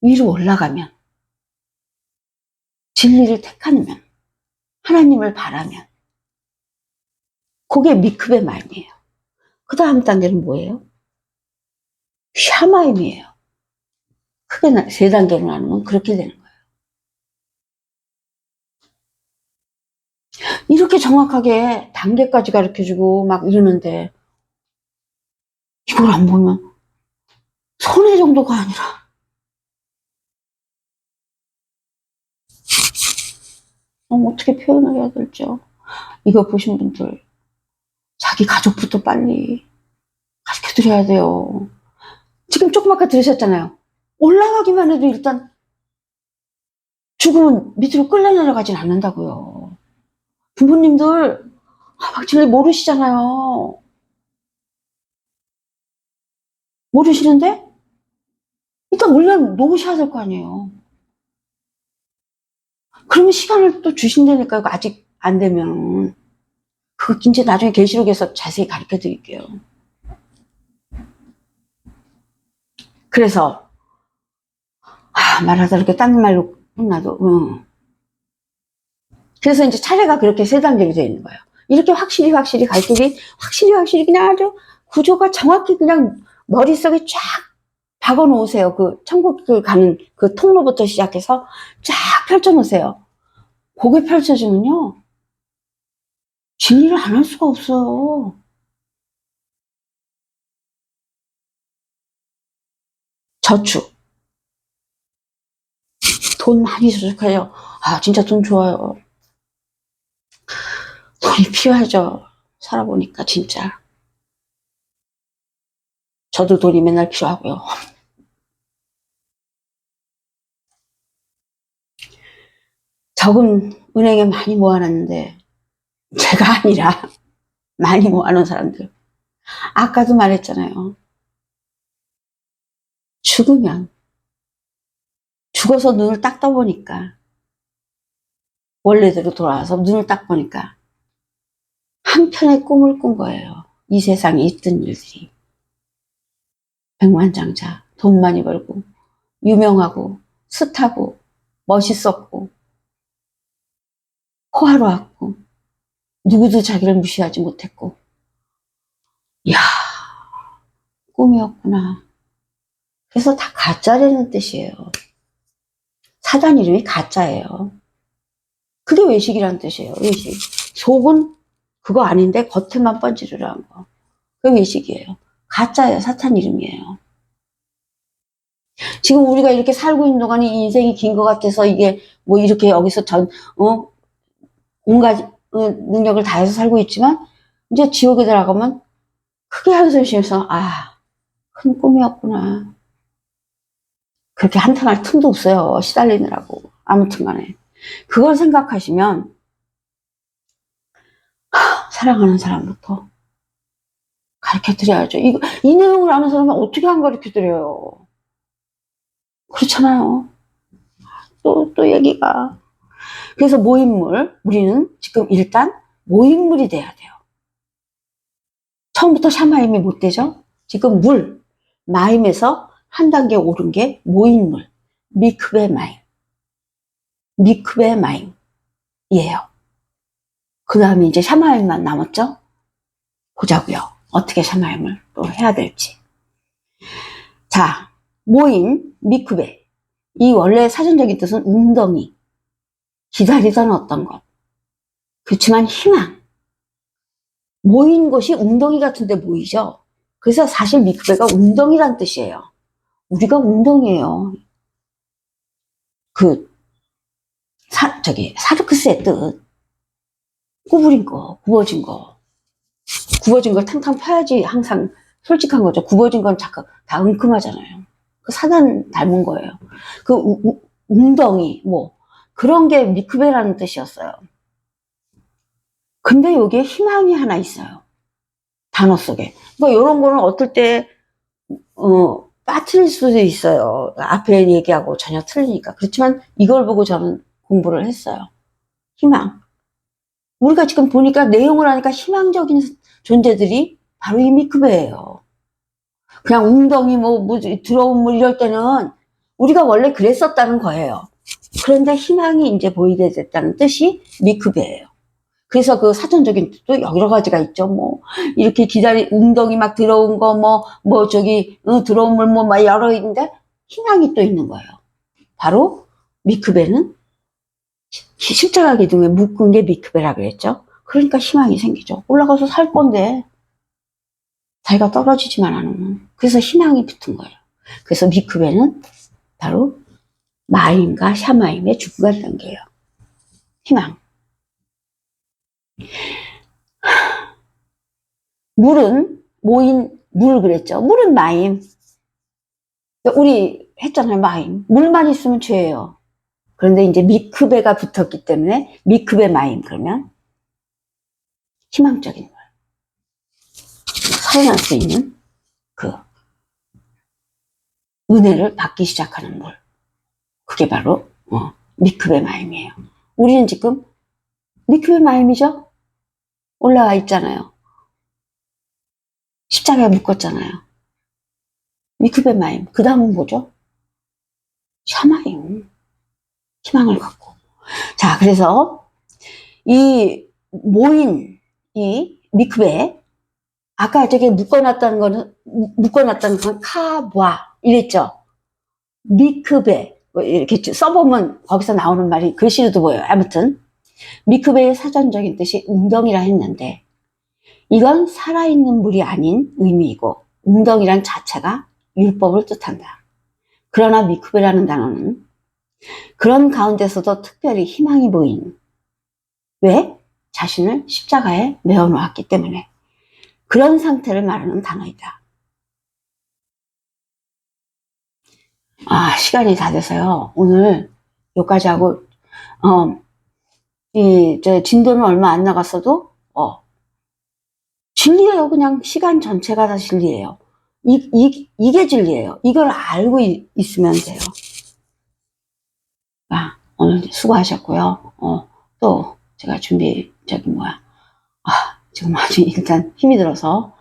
A: 위로 올라가면, 진리를 택하면, 하나님을 바라면, 그게 미크베 마임이에요. 그 다음 단계는 뭐예요? 샤마임이에요. 크게 세 단계로 나누면 그렇게 되는 거예요. 이렇게 정확하게 단계까지 가르쳐주고 막 이러는데 이걸 안 보면 손해 정도가 아니라 어떻게 표현을 해야 될지요. 이거 보신 분들 자기 가족부터 빨리 가르쳐드려야 돼요. 지금 조금 아까 들으셨잖아요. 올라가기만 해도 일단 죽으면 밑으로 끌려 내려가진 않는다고요. 부모님들 막 진짜 모르시잖아요. 모르시는데 일단 올려놓으셔야 될 거 아니에요. 그러면 시간을 또 주신다니까요. 아직 안 되면. 그거 이제 나중에 계시록에서 자세히 가르쳐 드릴게요. 그래서 말하다 이렇게 딴 말로 끝나도 그래서 이제 차례가 그렇게 세 단계로 되어 있는 거예요. 이렇게 확실히 갈 길이 확실히 그냥 아주 구조가 정확히 그냥 머릿속에 쫙 박아 놓으세요. 그 천국 가는 그 통로부터 시작해서 쫙 펼쳐 놓으세요. 그게 펼쳐지면요. 진리를 안 할 수가 없어요. 저축. 돈 많이 저축해요. 진짜 돈 좋아요. 돈이 필요하죠. 살아보니까 진짜. 저도 돈이 맨날 필요하고요. 적은 은행에 많이 모아놨는데 제가 아니라 많이 모아놓은 사람들. 아까도 말했잖아요. 죽으면 죽어서 눈을 딱 떠보니까 원래대로 돌아와서 눈을 딱 보니까 한편의 꿈을 꾼 거예요. 이 세상에 있던 일들이. 백만장자, 돈 많이 벌고 유명하고 숱하고 멋있었고 호화로웠고 누구도 자기를 무시하지 못했고 이야 꿈이었구나. 그래서 다 가짜라는 뜻이에요. 사단 이름이 가짜예요. 그게 외식이라는 뜻이에요. 외식. 속은 그거 아닌데 겉에만 번지르르 한 거. 그게 외식이에요. 가짜예요. 사탄 이름이에요. 지금 우리가 이렇게 살고 있는 동안에 인생이 긴 것 같아서 이게 뭐 이렇게 여기서 온갖 능력을 다해서 살고 있지만 이제 지옥에 들어가면 크게 한숨 쉬면서 큰 꿈이었구나. 그렇게 한탄할 틈도 없어요. 시달리느라고. 아무튼 간에. 그걸 생각하시면 사랑하는 사람부터 가르쳐드려야죠. 이 내용을 아는 사람은 어떻게 안 가르쳐드려요? 그렇잖아요. 또 얘기가. 그래서 모인물, 우리는 지금 일단 모인물이 돼야 돼요. 처음부터 샤마임이 못 되죠? 지금 마임에서 한 단계 오른 게 모인물, 미크베 마임이에요. 그 다음에 이제 샤마임만 남았죠? 보자고요. 어떻게 샤마임을 또 해야 될지. 자, 모인, 미크베. 이 원래 사전적인 뜻은 웅덩이, 기다리던 어떤 것. 그렇지만 희망. 모인 것이 웅덩이 같은 데 모이죠. 그래서 사실 미크베가 웅덩이란 뜻이에요. 우리가 웅덩이에요. 사르크스의 뜻. 구부린 거, 굽어진 거. 굽어진 걸 탕탕 펴야지 항상 솔직한 거죠. 굽어진 건 자꾸 다 은큼하잖아요. 그 사단 닮은 거예요. 그 웅덩이, 그런 게 미크베라는 뜻이었어요. 근데 여기에 희망이 하나 있어요. 단어 속에. 그러니까 이런 거는 어떨 때, 빠뜨릴 수도 있어요. 앞에 얘기하고 전혀 틀리니까. 그렇지만 이걸 보고 저는 공부를 했어요. 희망. 우리가 지금 보니까 내용을 하니까 희망적인 존재들이 바로 이 미크베예요. 그냥 웅덩이 들어온 물 이럴 때는 우리가 원래 그랬었다는 거예요. 그런데 희망이 이제 보이게 됐다는 뜻이 미크베예요. 그래서 그 사전적인 뜻도 여러 가지가 있죠. 이렇게 웅덩이 막 들어온 거, 들어온 물, 막 여러 있는데, 희망이 또 있는 거예요. 바로 미크베는 십자가 기둥에 묶은 게 미크베라 그랬죠. 그러니까 희망이 생기죠. 올라가서 살 건데 자기가 떨어지지만 않으면. 그래서 희망이 붙은 거예요. 그래서 미크베는 바로 마임과 샤마임의 중간 단계예요. 희망. 물은 모인 물 그랬죠. 물은 마임. 우리 했잖아요. 마임. 물만 있으면 죄예요. 그런데 이제 미크베가 붙었기 때문에 미크베 마임 그러면 희망적인 물. 살아날 수 있는 그 은혜를 받기 시작하는 물. 그게 바로 미크베 마임이에요. 우리는 지금 미크베 마임이죠. 올라와 있잖아요. 십자가에 묶었잖아요. 미크베 마임. 그 다음은 뭐죠? 샤마임. 희망을 갖고. 자, 그래서 이 모인 이 미크베, 아까 저기 묶어놨다는 건 카와 이랬죠. 미크베 이렇게 써보면 거기서 나오는 말이 글씨로도 보여요. 아무튼 미크베의 사전적인 뜻이 웅덩이라 했는데 이건 살아있는 물이 아닌 의미이고 웅덩이란 자체가 율법을 뜻한다. 그러나 미크베라는 단어는 그런 가운데서도 특별히 희망이 보인, 왜? 자신을 십자가에 메어 놓았기 때문에 그런 상태를 말하는 단어이다. 시간이 다 돼서요. 오늘 여기까지 하고 저 진도는 얼마 안 나갔어도 진리예요. 그냥 시간 전체가 다 진리예요. 이게 진리예요. 이걸 알고 있으면 돼요. 오늘 수고하셨고요. 또 제가 지금 아주 일단 힘이 들어서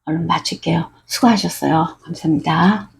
A: 얼른 마칠게요. 수고하셨어요. 감사합니다.